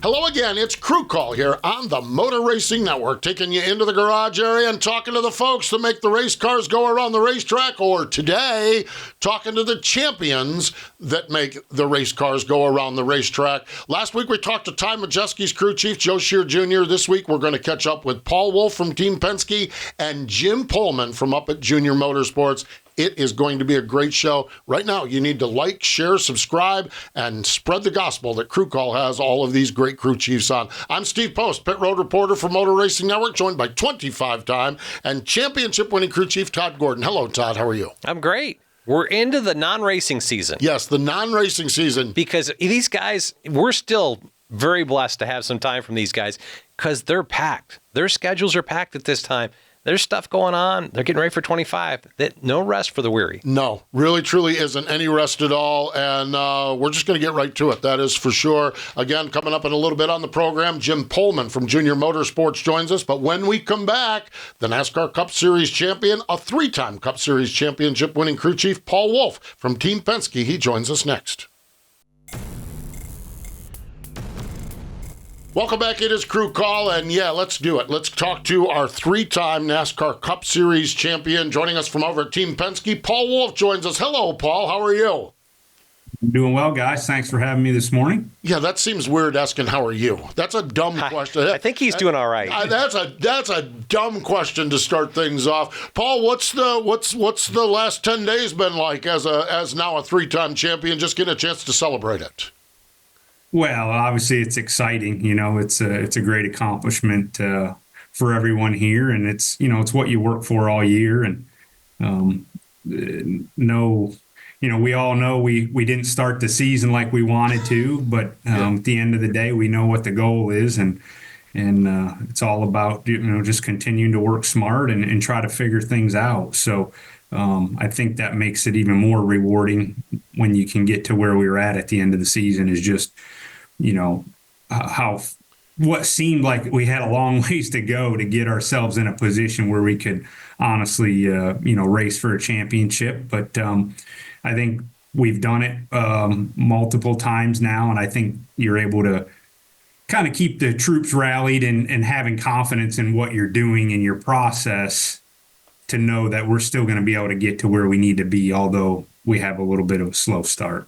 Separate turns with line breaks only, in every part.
Hello again, it's Crew Call here on the Motor Racing Network, taking you into the garage area and talking to the folks that make the race cars go around the racetrack, or today, talking to the champions that make the race cars go around the racetrack. Last week we talked to Ty Majeski's crew chief, Joe Scheer Jr. This week we're going to catch up with Paul Wolfe from Team Penske and Jim Pohlman from up at Junior Motorsports. It is going to be a great show. Right now, you need to like, share, subscribe, and spread the gospel that Crew Call has all of these great crew chiefs on. I'm Steve Post, pit road reporter for Motor Racing Network, joined by 25-time and championship-winning crew chief Todd Gordon. Hello, Todd. How are you?
I'm great. We're into the non-racing season.
Yes, the non-racing season.
Because these guys, we're still very blessed to have some time from these guys because they're packed. Their schedules are packed at this time. There's stuff going on. They're getting ready for 25. No rest for the weary.
No, really, truly isn't any rest at all. And we're just going to get right to it. That is for sure. Again, coming up in a little bit on the program, Jim Pohlman from Junior Motorsports joins us. But when we come back, the NASCAR Cup Series champion, a three-time Cup Series championship-winning crew chief, Paul Wolfe from Team Penske. He joins us next. Welcome back. It is Crew Call, and yeah, let's do it. Let's talk to our three-time NASCAR Cup Series champion. Joining us from over at Team Penske, Paul Wolfe joins us. Hello, Paul. How are you?
I'm doing well, guys. Thanks for having me this morning.
Yeah, that seems weird asking how are you. That's a dumb question.
I think he's doing all right.
That's a dumb question to start things off. Paul, what's the last 10 days been like as now a three-time champion? Just getting a chance to celebrate it.
Well, obviously it's exciting. You know, it's a great accomplishment for everyone here, and it's what you work for all year. And we all know we didn't start the season like we wanted to, but at the end of the day, we know what the goal is, and it's all about just continuing to work smart and try to figure things out. So I think that makes it even more rewarding when you can get to where we were at the end of the season. Is just what seemed like we had a long ways to go to get ourselves in a position where we could honestly race for a championship. But I think we've done it multiple times now, and I think you're able to kind of keep the troops rallied and having confidence in what you're doing in your process to know that we're still going to be able to get to where we need to be, although we have a little bit of a slow start.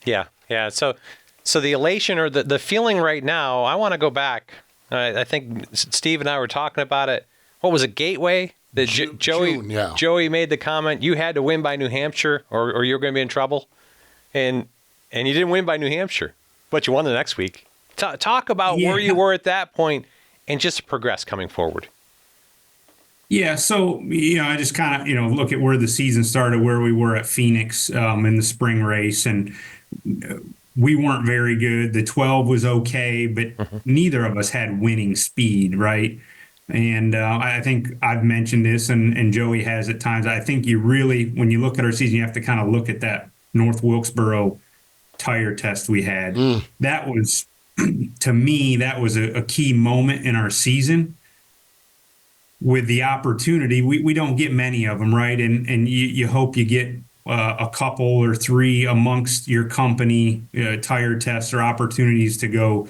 Yeah. So the elation or the feeling right now, I want to go back. I think Steve and I were talking about it. What was it, Gateway? Joey made the comment, you had to win by New Hampshire or you're going to be in trouble. And you didn't win by New Hampshire, but you won the next week. Talk about where you were at that point and just progress coming forward.
Yeah, so, I just kind of, look at where the season started, where we were at Phoenix in the spring race, and we weren't very good. The 12 was okay, but neither of us had willing speed, right? And I think I've mentioned this, and Joey has at times. I think you really, when you look at our season, you have to kind of look at that North Wilkesboro tire test we had. That was, to me, that was a key moment in our season. With the opportunity, we don't get many of them, right? And you hope you get a couple or three amongst your company tire tests or opportunities to go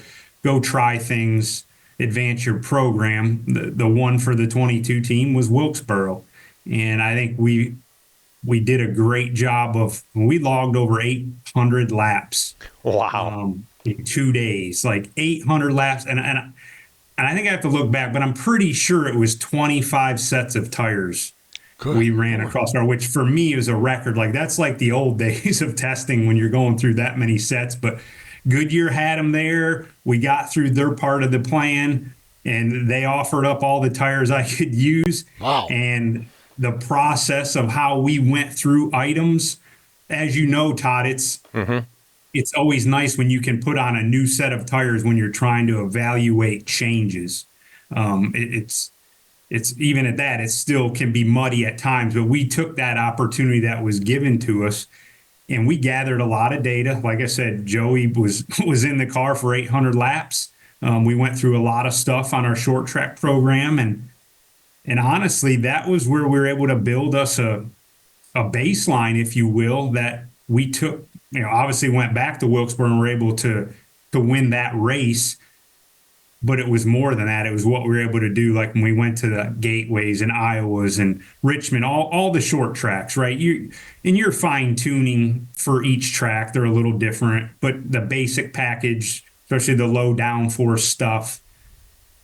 try things, advance your program. The one for the 22 team was Wilkesboro, and I think we did a great job we logged over 800 laps.
Wow!
In 2 days, like 800 laps, and I think I have to look back, but I'm pretty sure it was 25 sets of tires. Good. We ran across which for me is a record. Like that's like the old days of testing when you're going through that many sets. But Goodyear had them there. We got through their part of the plan, and they offered up all the tires I could use.
Wow.
And the process of how we went through items, as you know, Todd, it's always nice when you can put on a new set of tires when you're trying to evaluate changes. It's even at that, it still can be muddy at times, but we took that opportunity that was given to us and we gathered a lot of data. Like I said, Joey was in the car for 800 laps. We went through a lot of stuff on our short track program, and honestly, that was where we were able to build us a baseline, if you will, that we took, obviously went back to Wilkesboro and were able to win that race. but it was more than that. It was what we were able to do, like when we went to the gateways and Iowas and Richmond, all the short tracks, right? You're fine tuning for each track. They're a little different, but the basic package, especially the low downforce stuff,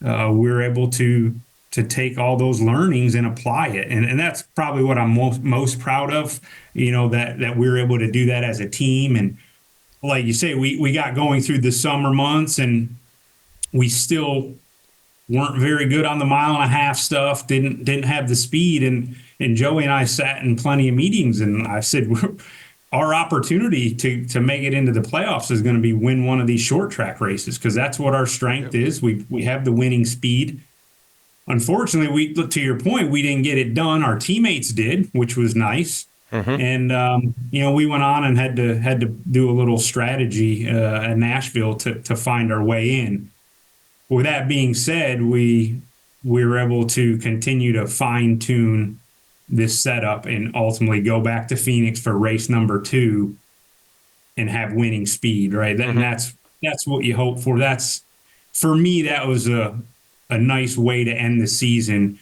we're able to take all those learnings and apply it. And that's probably what I'm most proud of, that we're able to do that as a team. And like you say, we got going through the summer months and we still weren't very good on the mile and a half stuff, didn't have the speed. And Joey and I sat in plenty of meetings and I said, our opportunity to make it into the playoffs is going to be win one of these short track races, because that's what our strength is. We have the winning speed. Unfortunately, to your point, we didn't get it done. Our teammates did, which was nice. And we went on and had to do a little strategy at Nashville to find our way in. With that being said, we were able to continue to fine tune this setup and ultimately go back to Phoenix for race number 2 and have winning speed. Right, and that's what you hope for. For me, that was a nice way to end the season.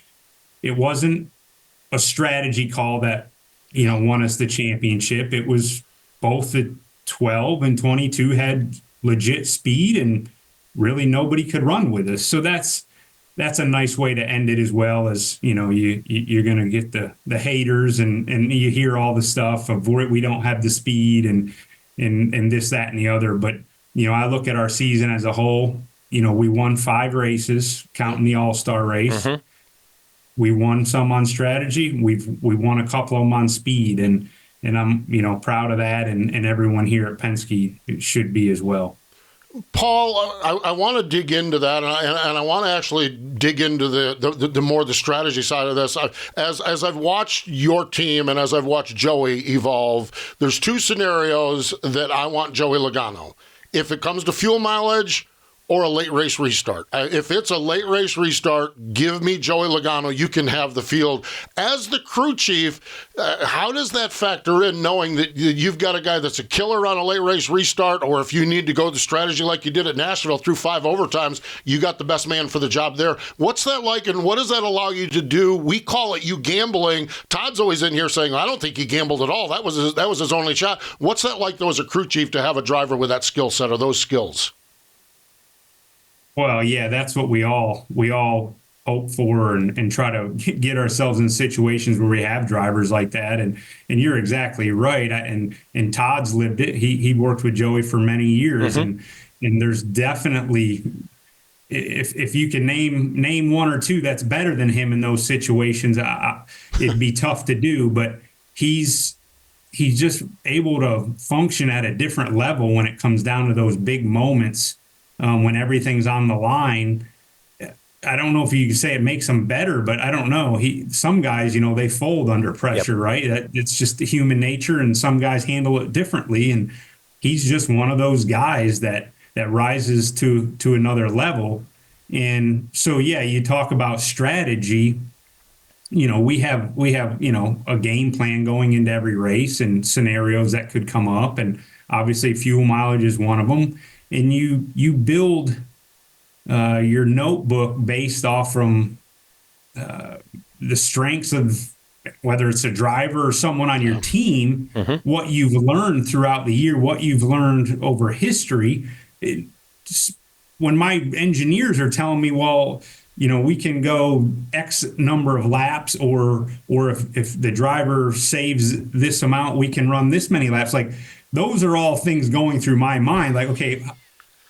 It wasn't a strategy call that won us the championship. It was both the 12 and 22 had legit speed and really nobody could run with us. So that's a nice way to end it, as well as, you're going to get the haters and you hear all the stuff of we don't have the speed and this, that, and the other. But, I look at our season as a whole. We won 5 races, counting the All-Star race. We won some on strategy. We won a couple of them on speed, and I'm proud of that, and everyone here at Penske should be as well.
Paul, I want to dig into that, and I want to actually dig into the more the strategy side of this. As I've watched your team and as I've watched Joey evolve, there's 2 scenarios that I want Joey Logano. If it comes to fuel mileage or a late race restart. If it's a late race restart, give me Joey Logano. You can have the field. As the crew chief, how does that factor in, knowing that you've got a guy that's a killer on a late race restart, or if you need to go the strategy like you did at Nashville through 5 overtimes, you got the best man for the job there. What's that like, and what does that allow you to do? We call it you gambling. Todd's always in here saying, I don't think he gambled at all. That was his only shot. What's that like, though, as a crew chief, to have a driver with that skill set or those skills?
Well, yeah, that's what we all hope for and try to get ourselves in situations where we have drivers like that. And you're exactly right. And Todd's lived it. He worked with Joey for many years, and there's definitely, if you can name 1 or 2 that's better than him in those situations, it'd be tough to do. But he's just able to function at a different level when it comes down to those big moments. When everything's on the line. I don't know if you can say it makes him better, but I don't know. Some guys, they fold under pressure, right? It's just the human nature, and some guys handle it differently. And he's just one of those guys that rises to another level. And so, yeah, you talk about strategy. We have a game plan going into every race and scenarios that could come up, and obviously fuel mileage is one of them. And you build your notebook based off from the strengths of whether it's a driver or someone on your team, what you've learned throughout the year, what you've learned over history. When my engineers are telling me, well, we can go X number of laps, or if the driver saves this amount, we can run this many laps. Like, those are all things going through my mind. Like, okay,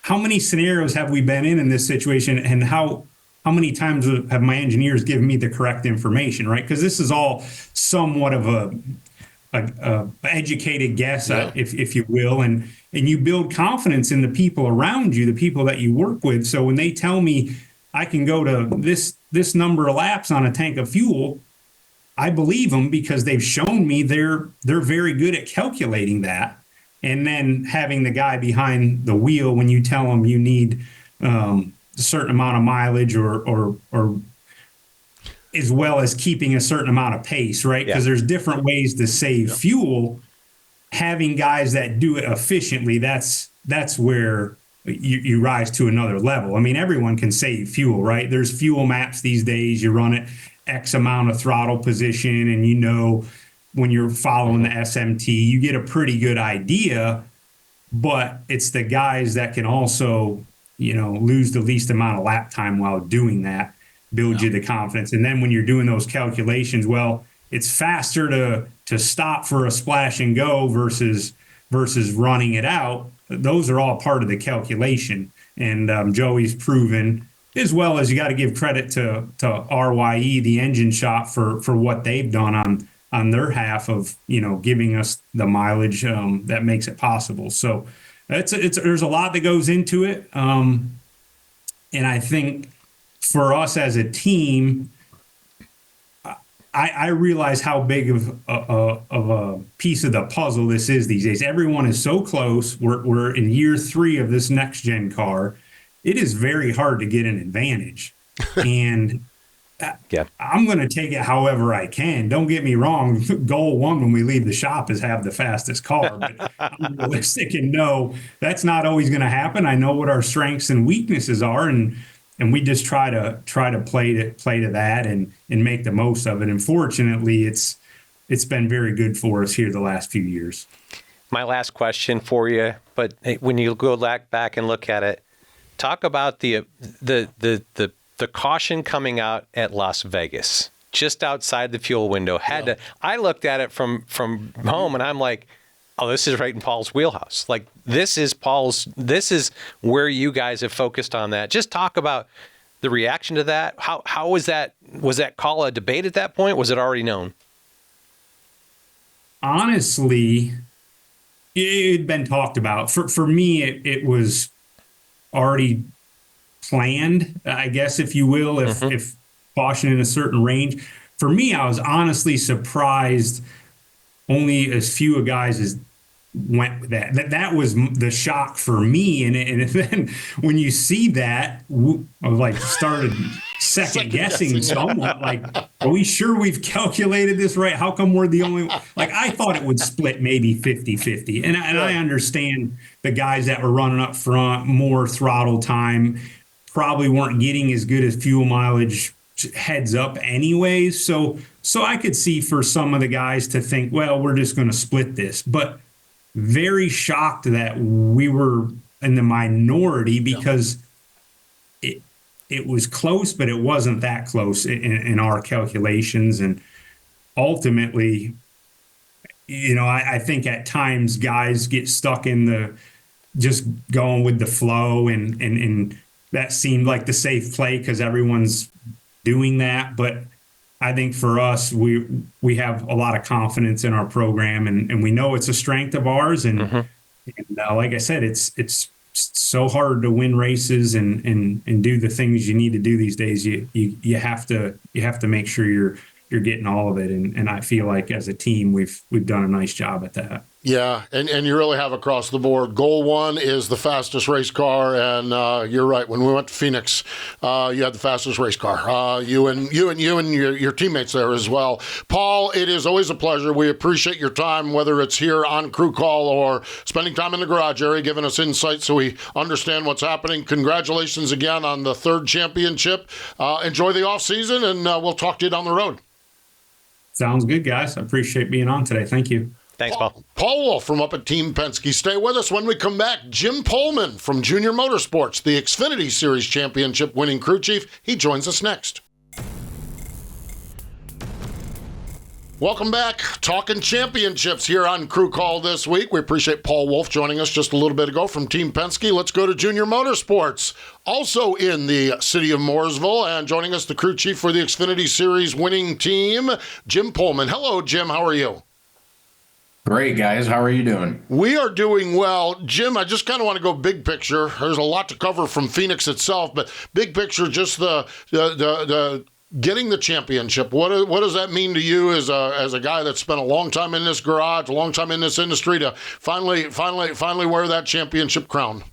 how many scenarios have we been in this situation, and how many times have my engineers given me the correct information, right? Because this is all somewhat of a educated guess, if you will, and you build confidence in the people around you, the people that you work with. So when they tell me I can go to this number of laps on a tank of fuel, I believe them, because they've shown me they're very good at calculating that. And then having the guy behind the wheel, when you tell them you need a certain amount of mileage or as well as keeping a certain amount of pace, right? Because there's different ways to save fuel. Having guys that do it efficiently, that's where you rise to another level. I mean, everyone can save fuel, right? There's fuel maps these days. You run it X amount of throttle position, and when you're following the SMT, you get a pretty good idea. But it's the guys that can also, lose the least amount of lap time while doing that, build you the confidence. And then when you're doing those calculations, well, it's faster to stop for a splash and go versus running it out. Those are all part of the calculation. And Joey's proven, as well as you got to give credit to RYE, the engine shop, for what they've done on their half of, giving us the mileage that makes it possible. So there's a lot that goes into it. And I think for us as a team, I realize how big of a piece of the puzzle this is these days. Everyone is so close. We're in year 3 of this next gen car. It is very hard to get an advantage. And I'm going to take it however I can. Don't get me wrong. Goal 1 when we leave the shop is have the fastest car. But I'm realistic and know that's not always going to happen. I know what our strengths and weaknesses are, and we just try to play to that and make the most of it. And fortunately, it's been very good for us here the last few years.
My last question for you, but when you go back and look at it, talk about the caution coming out at Las Vegas, just outside the fuel window. I looked at it from home, and I'm like, oh, this is right in Paul's wheelhouse. Like, this is where you guys have focused on that. Just talk about the reaction to that. How was that call a debate at that point? Was it already known?
Honestly, it had been talked about. For me, it was already planned, I guess, if you will, if caution in a certain range. For me, I was honestly surprised only as few guys as went with that. That was the shock for me. And then when you see that, I was like, started second guessing somewhat. Like, are we sure we've calculated this right? How come we're the only one? Like, I thought it would split maybe 50-50. And I understand the guys that were running up front, more throttle time, probably weren't getting as good as fuel mileage heads up anyways. So I could see for some of the guys to think, well, we're just going to split this. But very shocked that we were in the minority, because it was close, but it wasn't that close in our calculations. And ultimately, I think at times guys get stuck in the just going with the flow, and that seemed like the safe play because everyone's doing that. But I think for us, we have a lot of confidence in our program, and we know it's a strength of ours. And like I said, it's so hard to win races and do the things you need to do these days. You have to make sure you're getting all of it. And I feel like as a team, we've done a nice job at that.
Yeah, and you really have across the board. Goal 1 is the fastest race car, and you're right. When we went to Phoenix, you had the fastest race car. You and your teammates there as well. Paul, it is always a pleasure. We appreciate your time, whether it's here on Crew Call or spending time in the garage area, giving us insight so we understand what's happening. Congratulations again on the 3rd championship. Enjoy the off season, and we'll talk to you down the road.
Sounds good, guys. I appreciate being on today. Thank you.
Thanks, Paul.
Paul Wolfe from up at Team Penske. Stay with us. When we come back, Jim Pohlman from Junior Motorsports, the Xfinity Series championship winning crew chief. He joins us next. Welcome back. Talking championships here on Crew Call this week. We appreciate Paul Wolfe joining us just a little bit ago from Team Penske. Let's go to Junior Motorsports, also in the city of Mooresville, and joining us, the crew chief for the Xfinity Series winning team, Jim Pohlman. Hello, Jim. How are you?
Great, guys. How are you doing?
We are doing well. Jim, I just kind of want to go big picture. There's a lot to cover from Phoenix itself, but big picture, just the getting the championship. What does that mean to you as a guy that spent a long time in this garage, a long time in this industry, to finally wear that championship crown?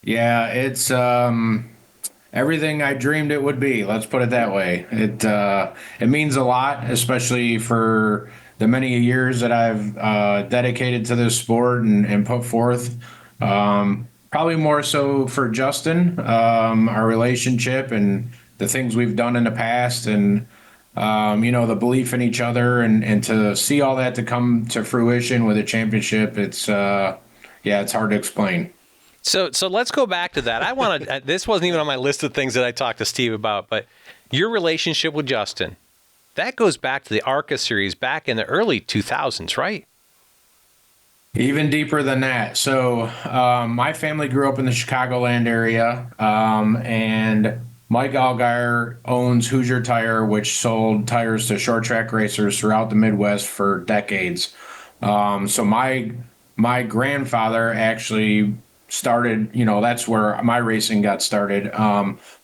Yeah, it's everything I dreamed it would be. Let's put it that way. It means a lot, especially for the many years that I've dedicated to this sport and put forth. Probably more so for Justin, our relationship and the things we've done in the past, and the belief in each other, and to see all that to come to fruition with a championship. It's hard to explain.
So let's go back to that. I want to. This wasn't even on my list of things that I talked to Steve about, but your relationship with Justin, that goes back to the ARCA series back in the early 2000s, right?
Even deeper than that. So my family grew up in the Chicagoland area, and Mike Allgaier owns Hoosier Tire, which sold tires to short track racers throughout the Midwest for decades. So my grandfather actually started, that's where my racing got started.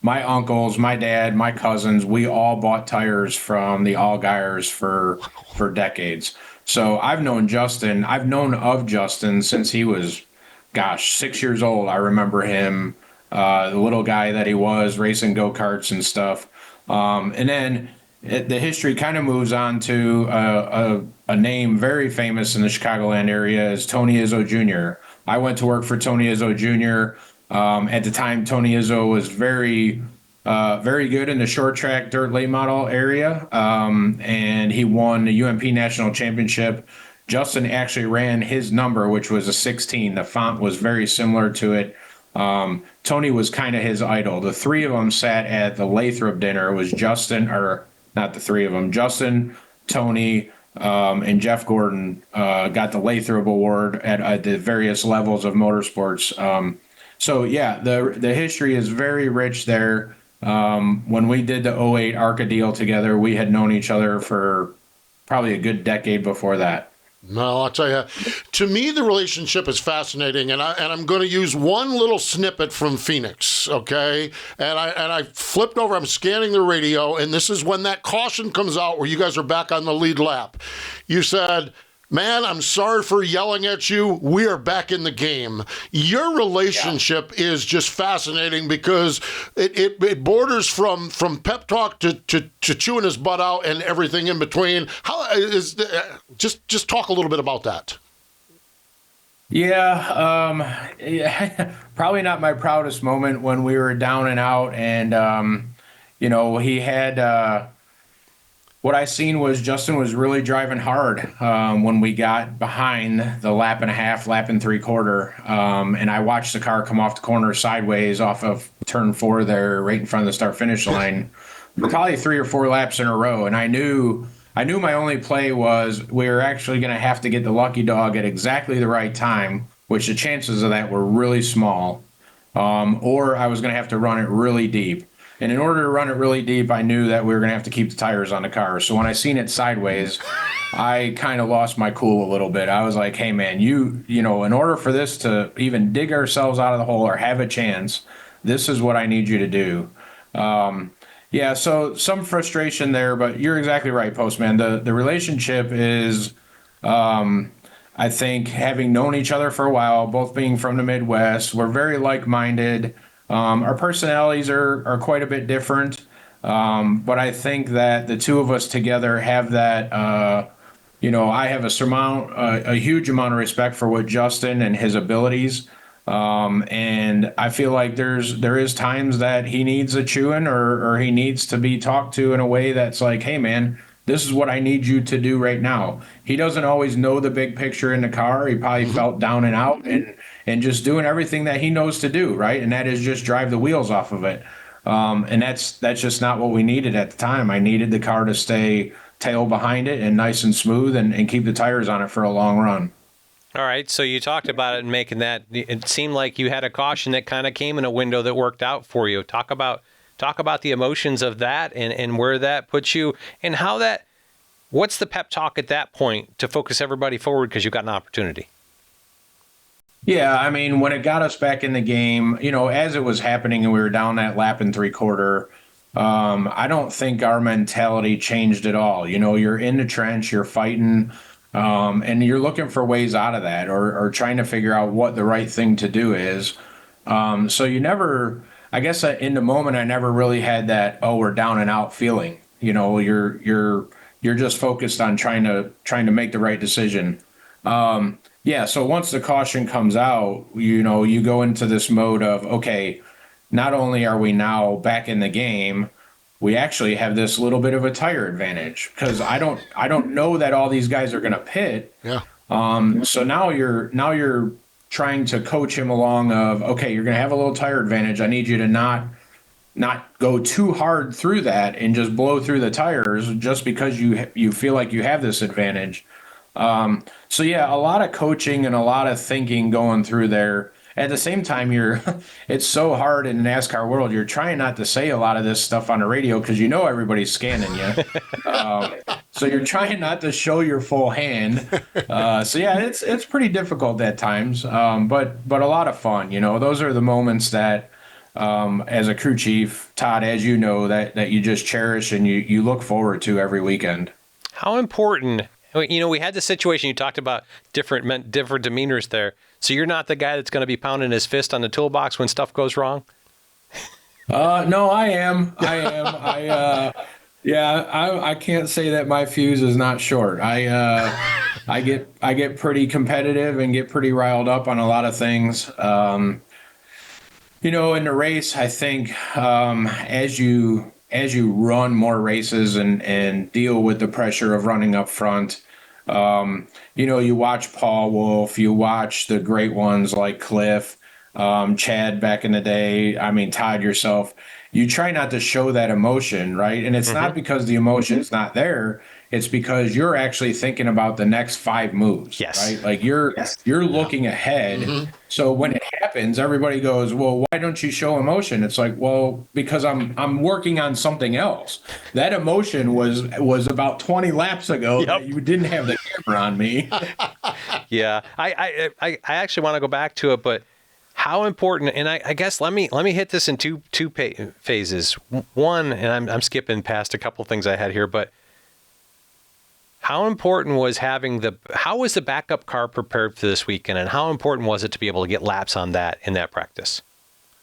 My uncles, my dad, my cousins, we all bought tires from the Allgaiers for decades. So I've known of Justin since he was, 6 years old. I remember him, the little guy that he was, racing go-karts and stuff. And then the history kind of moves on to a name very famous in the Chicagoland area is Tony Izzo Jr. I went to work for Tony Izzo Jr. At the time, Tony Izzo was very good in the short track dirt late model area, and he won the UMP National Championship. Justin actually ran his number, which was a 16. The font was very similar to it. Tony was kind of his idol. The three of them sat at the Lathrop dinner. It was Justin, or not the three of them, Justin, Tony, and Jeff Gordon got the Lathrop Award at the various levels of motorsports. The history is very rich there. When we did the '08 ARCA deal together, we had known each other for probably a good decade before that.
No, I'll tell you, to me, the relationship is fascinating, and I'm going to use one little snippet from Phoenix, okay? And I flipped over, I'm scanning the radio, and this is when that caution comes out where you guys are back on the lead lap. You said, "Man, I'm sorry for yelling at you. We are back in the game." Your relationship is just fascinating because it borders from pep talk to chewing his butt out and everything in between. How is just talk a little bit about that?
Probably not my proudest moment when we were down and out, and he had. What I seen was Justin was really driving hard when we got behind the lap and a half, lap and three-quarter, and I watched the car come off the corner sideways off of turn 4 there, right in front of the start-finish line, for probably 3 or 4 laps in a row. And I knew my only play was we were actually going to have to get the lucky dog at exactly the right time, which the chances of that were really small, or I was going to have to run it really deep. And in order to run it really deep, I knew that we were going to have to keep the tires on the car. So when I seen it sideways, I kind of lost my cool a little bit. I was like, "Hey, man, in order for this to even dig ourselves out of the hole or have a chance, this is what I need you to do." So some frustration there, but you're exactly right, Postman. The relationship is, I think, having known each other for a while, both being from the Midwest, we're very like-minded. Our personalities are quite a bit different, but I think that the two of us together have that. I have a huge amount of respect for what Justin and his abilities, and I feel like there is times that he needs a chewing or he needs to be talked to in a way that's like, "Hey, man, this is what I need you to do right now." He doesn't always know the big picture in the car. He probably felt down and out and just doing everything that he knows to do, right? And that is just drive the wheels off of it. And that's just not what we needed at the time. I needed the car to stay tail behind it and nice and smooth and keep the tires on it for a long run.
All right, so you talked about it and making that, it seemed like you had a caution that kind of came in a window that worked out for you. Talk about the emotions of that and where that puts you and what's the pep talk at that point to focus everybody forward because you got an opportunity?
Yeah, I mean, when it got us back in the game, as it was happening and we were down that lap and three-quarter, I don't think our mentality changed at all. You're in the trench, you're fighting, and you're looking for ways out of that or trying to figure out what the right thing to do is. So you never, I guess in the moment, I never really had that, "Oh, we're down and out" feeling. You're just focused on trying to make the right decision. Yeah, so once the caution comes out, you go into this mode of, okay, not only are we now back in the game, we actually have this little bit of a tire advantage because I don't know that all these guys are going to pit.
Yeah.
So now you're trying to coach him along of, okay, you're going to have a little tire advantage. I need you to not go too hard through that and just blow through the tires just because you feel like you have this advantage. So yeah, a lot of coaching and a lot of thinking going through there. At the same time, it's so hard in the NASCAR world. You're trying not to say a lot of this stuff on the radio because everybody's scanning you. So you're trying not to show your full hand. So yeah, it's pretty difficult at times, but a lot of fun. Those are the moments that, as a crew chief, Todd, as you know, that you just cherish and you look forward to every weekend.
How important? We had the situation you talked about, different demeanors there. So you're not the guy that's going to be pounding his fist on the toolbox when stuff goes wrong?
No, I am. I can't say that my fuse is not short. I get pretty competitive and get pretty riled up on a lot of things. In the race, I think as you run more races and deal with the pressure of running up front, you watch Paul Wolfe, you watch the great ones like Cliff, Chad back in the day. I mean, Todd yourself. You try not to show that emotion, right? And it's not because the emotion is not there. It's because you're actually thinking about the next 5 moves, right? Like you're looking ahead. So when it happens, everybody goes, "Well, why don't you show emotion?" It's like, well, because I'm working on something else. That emotion was about 20 laps ago. That you didn't have the camera on me.
Yeah, I actually want to go back to it, but how important? And I guess let me hit this in two phases. One, and I'm skipping past a couple things I had here, but how important was how was the backup car prepared for this weekend, and how important was it to be able to get laps on that in that practice?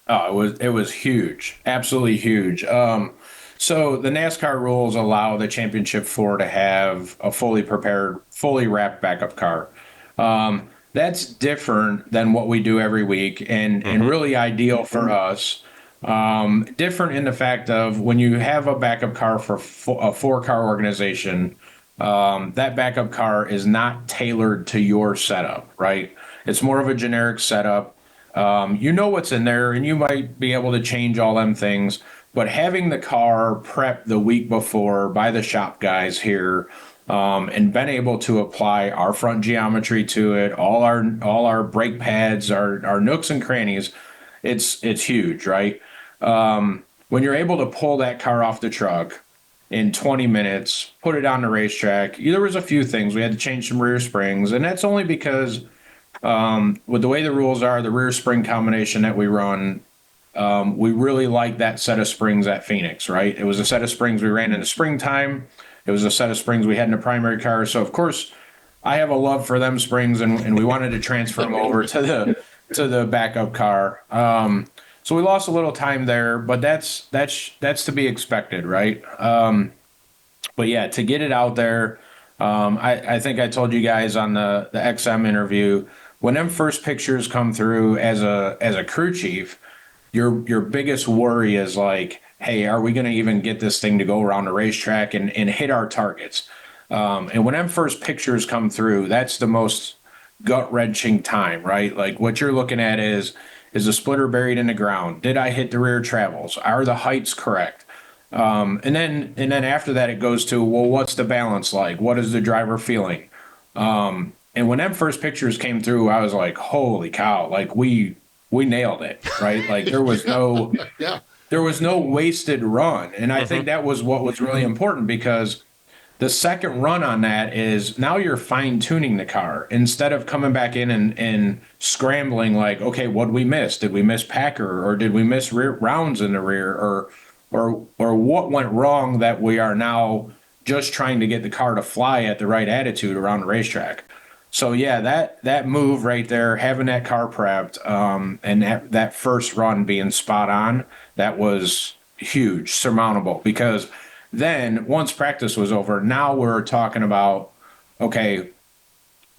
Oh, it was huge, absolutely huge. So the NASCAR rules allow the Championship 4 to have a fully prepared, fully wrapped backup car. That's different than what we do every week, and really ideal for us. Different in the fact of when you have a backup car for a 4-car organization. That backup car is not tailored to your setup, right? It's more of a generic setup. What's in there, and you might be able to change all them things. But having the car prepped the week before by the shop guys here, and been able to apply our front geometry to it, all our brake pads, our nooks and crannies, it's huge, right? When you're able to pull that car off the truck in 20 minutes, put it on the racetrack. There was a few things. We had to change some rear springs, and that's only because with the way the rules are, the rear spring combination that we run, we really like that set of springs at Phoenix, right? It was a set of springs we ran in the springtime. It was a set of springs we had in the primary car. So, of course, I have a love for them springs, and we wanted to transfer them over to the backup car. So we lost a little time there, but that's to be expected, right? But yeah, to get it out there, I think I told you guys on the XM interview, when them first pictures come through as a crew chief, your biggest worry is like, hey, are we going to even get this thing to go around the racetrack and hit our targets? And when them first pictures come through, that's the most gut-wrenching time, right? Like what you're looking at is the splitter buried in the ground? Did I hit the rear travels? Are the heights correct? And then after that, it goes to, well, what's the balance like? What is the driver feeling? And when them first pictures came through, I was like, holy cow, like we nailed it, right? Like there was no wasted run. And I think that was what was really important, because the second run on that is now you're fine tuning the car instead of coming back in and scrambling like, okay, what did we miss? Did we miss Packer, or did we miss rear rounds in the rear, or what went wrong that we are now just trying to get the car to fly at the right attitude around the racetrack? So yeah, that move right there, having that car prepped, and that first run being spot on, that was huge, surmountable, because then once practice was over, now we're talking about, okay,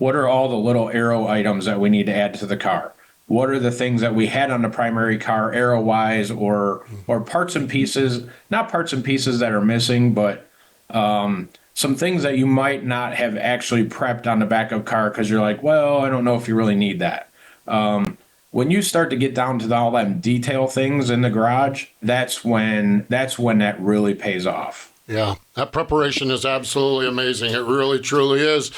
what are all the little aero items that we need to add to the car? What are the things that we had on the primary car aero-wise, or parts and pieces, not parts and pieces that are missing, but some things that you might not have actually prepped on the backup car because you're like, well, I don't know if you really need that. When you start to get down to all them detail things in the garage, that's when that really pays off.
Yeah, that preparation is absolutely amazing. It really, truly is.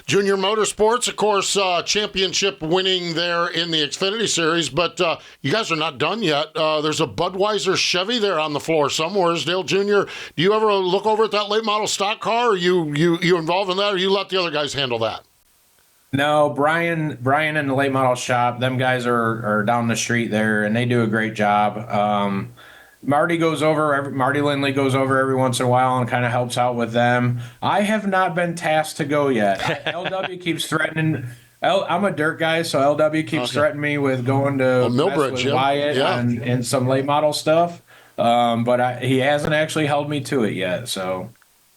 Junior Motorsports, of course, championship winning there in the Xfinity Series, but you guys are not done yet. There's a Budweiser Chevy there on the floor somewhere. Dale Jr., do you ever look over at that late model stock car? Or you involved in that, or you let the other guys handle that?
No, Brian in the late model shop, them guys are down the street there, and they do a great job. Marty Lindley goes over every once in a while and kind of helps out with them. I have not been tasked to go yet. LW keeps threatening. I'm a dirt guy, so LW keeps threatening me with going to
Millbridge,
with Wyatt and some late model stuff. But he hasn't actually held me to it yet, so.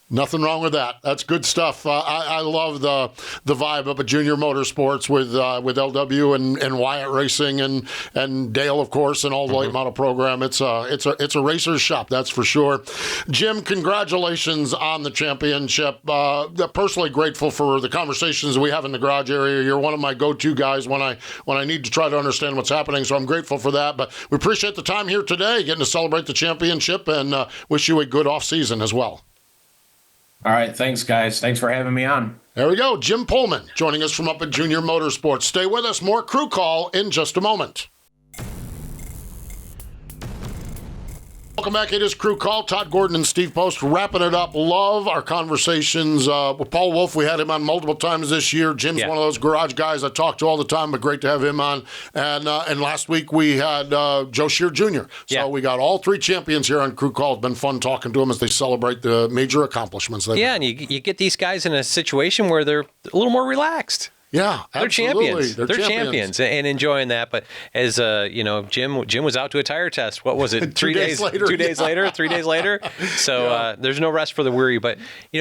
Nothing wrong with that. That's good stuff. I love the vibe of a Junior Motorsports with LW and Wyatt Racing and Dale, of course, and all the late model program. It's a racer's shop, that's for sure. Jim, congratulations on the championship. Personally grateful for the conversations we have in the garage area. You're one of my go-to guys when I need to try to understand what's happening, so I'm grateful for that. But we appreciate the time here today, getting to celebrate the championship, and wish you a good off season as well.
All right, thanks, guys. Thanks for having me on.
There we go. Jim Pohlman joining us from up at Junior Motorsports. Stay with us. More Crew Call in just a moment. Welcome back. It is Crew Call. Todd Gordon and Steve Post wrapping it up. Love our conversations with Paul Wolfe. We had him on multiple times this year. Jim's one of those garage guys I talk to all the time, but great to have him on. And last week we had Joe Shear Jr. So we got all three champions here on Crew Call. It's been fun talking to them as they celebrate the major accomplishments.
And you get these guys in a situation where they're a little more relaxed.
Yeah, absolutely.
They're champions and enjoying that. But as Jim was out to a tire test. What was it? 3 days later. 3 days later. So there's no rest for the weary. But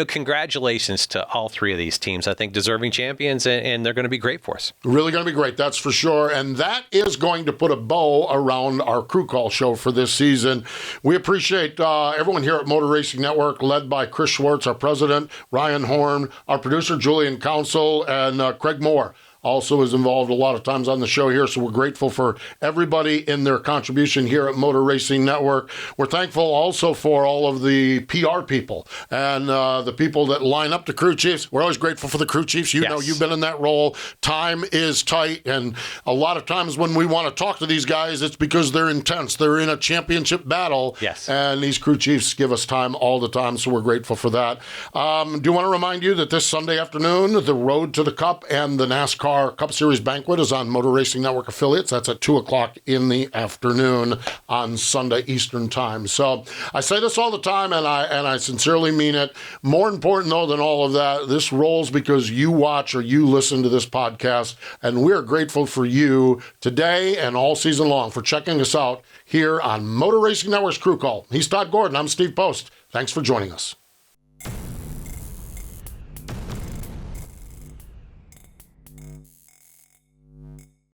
congratulations to all three of these teams. I think deserving champions, and they're going to be great for us.
Really going to be great, that's for sure. And that is going to put a bow around our Crew Call show for this season. We appreciate everyone here at Motor Racing Network, led by Chris Schwartz, our president, Ryan Horn, our producer Julian Council, and Craig Moore also is involved a lot of times on the show here, so we're grateful for everybody in their contribution here at Motor Racing Network. We're thankful also for all of the PR people and the people that line up the crew chiefs. We're always grateful for the crew chiefs. You know, you've been in that role. Time is tight, and a lot of times when we want to talk to these guys, it's because they're intense. They're in a championship battle, and these crew chiefs give us time all the time, so we're grateful for that. Do want to remind you that this Sunday afternoon, the Road to the Cup and the NASCAR Cup Series banquet is on Motor Racing Network affiliates. That's at 2 o'clock in the afternoon on Sunday Eastern Time. So I say this all the time, and I sincerely mean it. More important, though, than all of that, this rolls because you watch or you listen to this podcast, and we're grateful for you today and all season long for checking us out here on Motor Racing Network's Crew Call. He's Todd Gordon. I'm Steve Post. Thanks for joining us.